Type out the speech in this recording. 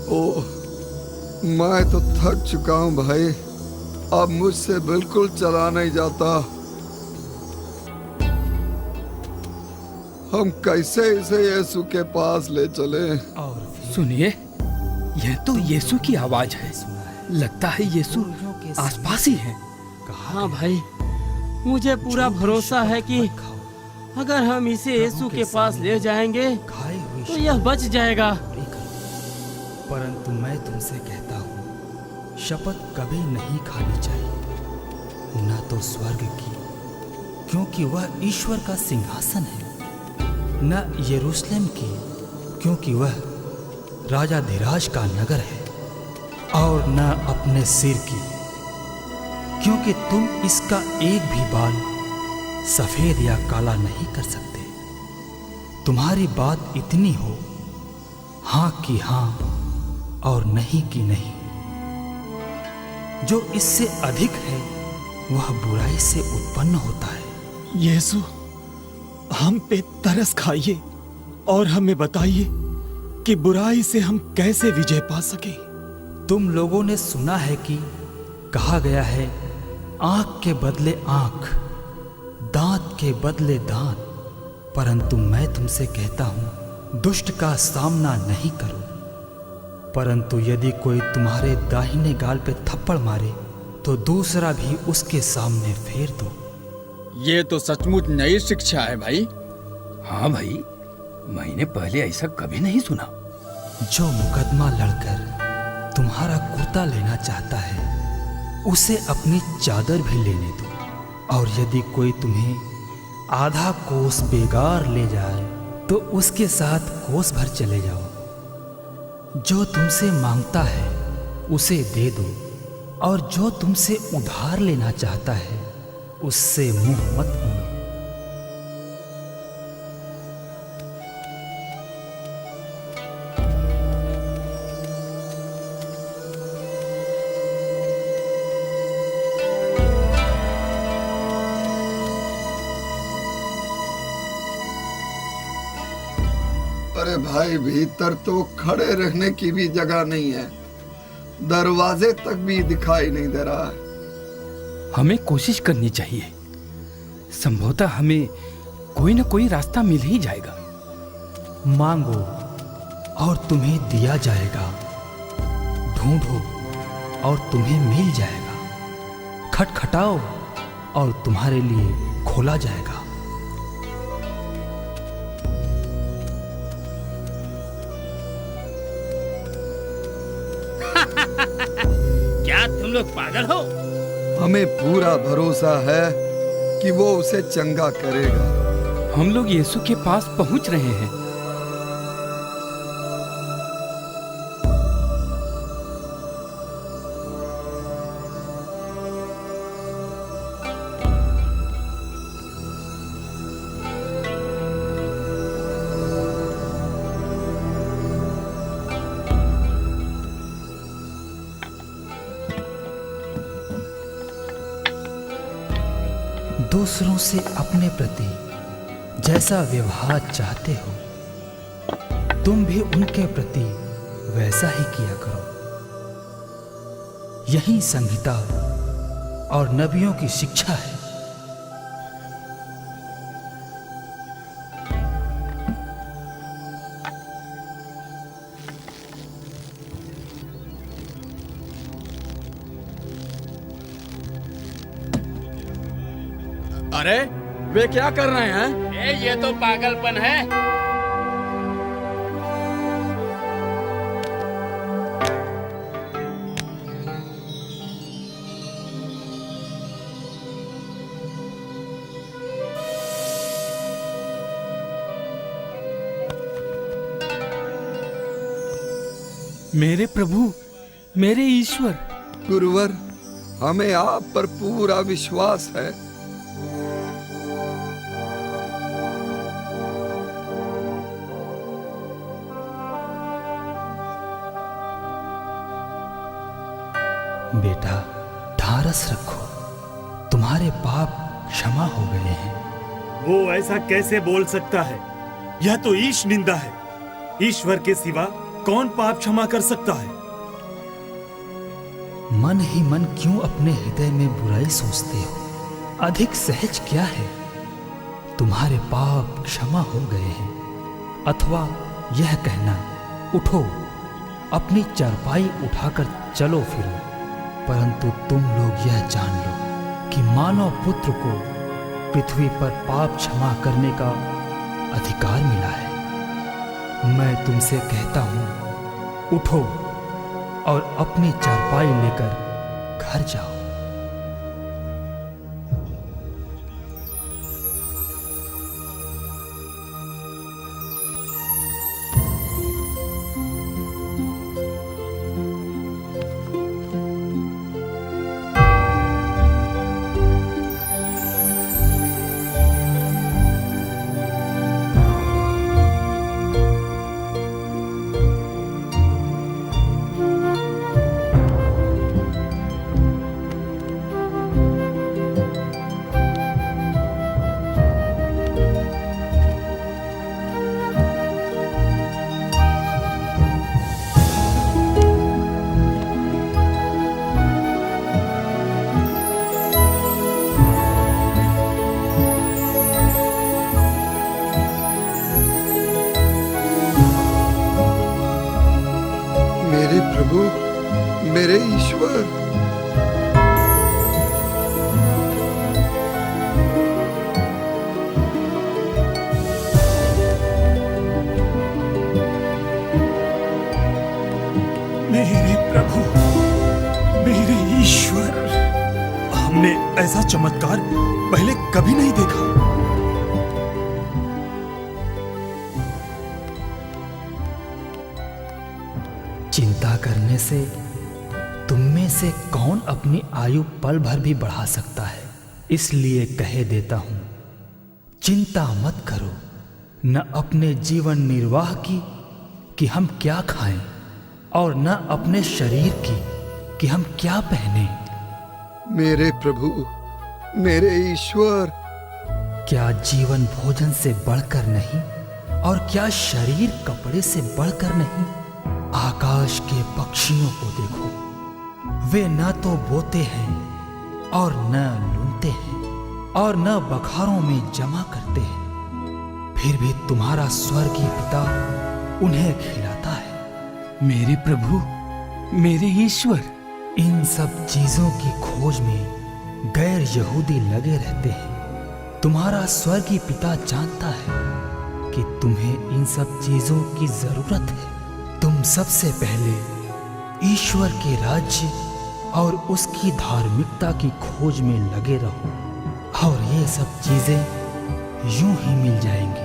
ओह, मैं तो थक चुका हूँ भाई। अब मुझसे बिल्कुल चला नहीं जाता। हम कैसे इसे यीशु के पास ले चले? सुनिए, यह तो यीशु की आवाज है। लगता है यीशु आसपास ही है। हाँ भाई, मुझे पूरा भरोसा है कि अगर हम इसे यीशु के पास ले जाएंगे तो यह बच जाएगा। परंतु मैं तुमसे कहता हूँ, शपथ कभी नहीं खानी चाहिए, न तो स्वर्ग की, क्योंकि वह ईश्वर का सिंहासन है, न यरूशलेम की, क्योंकि वह राजाधिराज का नगर है, और न अपने सिर की, क्योंकि तुम इसका एक भी बाल सफेद या काला नहीं कर सकते। तुम्हारी बात इतनी हो, हाँ की हाँ और नहीं की नहीं। जो इससे अधिक है वह बुराई से उत्पन्न होता है। यीशु, हम पे तरस खाइए और हमें बताइए कि बुराई से हम कैसे विजय पा सके। तुम लोगों ने सुना है कि कहा गया है, आंख के बदले आंख, दांत के बदले दांत। परंतु मैं तुमसे कहता हूं, दुष्ट का सामना नहीं करो। परंतु यदि कोई तुम्हारे दाहिने गाल पे थप्पड़ मारे तो दूसरा भी उसके सामने फेर दो। ये तो सचमुच नई शिक्षा है भाई। हाँ भाई, मैंने पहले ऐसा कभी नहीं सुना। जो मुकदमा लड़कर तुम्हारा कुर्ता लेना चाहता है, उसे अपनी चादर भी लेने दो। और यदि कोई तुम्हें आधा कोस बेगार ले जाए तो उसके साथ कोस भर चले जाओ। जो तुमसे मांगता है उसे दे दो, और जो तुमसे उधार लेना चाहता है उससे मुंह मत मोड़ो। अरे भाई, भीतर तो खड़े रहने की भी जगह नहीं है। दरवाजे तक भी दिखाई नहीं दे रहा है। हमें कोशिश करनी चाहिए। संभवतः हमें कोई न कोई रास्ता मिल ही जाएगा। मांगो और तुम्हें दिया जाएगा, ढूंढो और तुम्हें मिल जाएगा, खटखटाओ और तुम्हारे लिए खोला जाएगा। क्या तुम लोग पागल हो? हमें पूरा भरोसा है कि वो उसे चंगा करेगा। हम लोग यीशु के पास पहुंच रहे हैं। दूसरों से अपने प्रति जैसा व्यवहार चाहते हो, तुम भी उनके प्रति वैसा ही किया करो। यही संहिता और नबियों की शिक्षा है। अरे वे क्या कर रहे हैं? ये तो पागलपन है। मेरे प्रभु, मेरे ईश्वर। गुरुवर, हमें आप पर पूरा विश्वास है। बेटा, ढारस रखो, तुम्हारे पाप क्षमा हो गए हैं। वो ऐसा कैसे बोल सकता है? यह तो ईश निंदा है। ईश्वर के सिवा कौन पाप क्षमा कर सकता है? मन ही मन क्यों अपने हृदय में बुराई सोचते हो? अधिक सहज क्या है, तुम्हारे पाप क्षमा हो गए हैं। अथवा यह कहना, उठो अपनी चारपाई उठाकर चलो फिरो। परंतु तुम लोग यह जान लो कि मानव पुत्र को पृथ्वी पर पाप क्षमा करने का अधिकार मिला है। मैं तुमसे कहता हूं, उठो और अपनी चारपाई लेकर घर जाओ। मेरे प्रभु, मेरे ईश्वर, मेरे प्रभु, मेरे ईश्वर, हमने ऐसा चमत्कार पहले कभी नहीं देखा। चिंता करने से तुम में से कौन अपनी आयु पल भर भी बढ़ा सकता है? इसलिए कह देता हूं, चिंता मत करो, न अपने जीवन निर्वाह की कि हम क्या खाएं, और न अपने शरीर की कि हम क्या पहने। मेरे प्रभु, मेरे ईश्वर, क्या जीवन भोजन से बढ़कर नहीं, और क्या शरीर कपड़े से बढ़कर नहीं? आकाश के पक्षियों को देखो, वे न तो बोते हैं और न लूनते हैं और न बखारों में जमा करते हैं, फिर भी तुम्हारा स्वर्गीय पिता उन्हें खिलाता है। मेरे प्रभु, मेरे ईश्वर, इन सब चीजों की खोज में गैर यहूदी लगे रहते हैं। तुम्हारा स्वर्गीय पिता जानता है कि तुम्हें इन सब चीजों की जरूरत है। तुम सबसे पहले ईश्वर के राज्य और उसकी धार्मिकता की खोज में लगे रहो, और ये सब चीजें यूं ही मिल जाएंगी।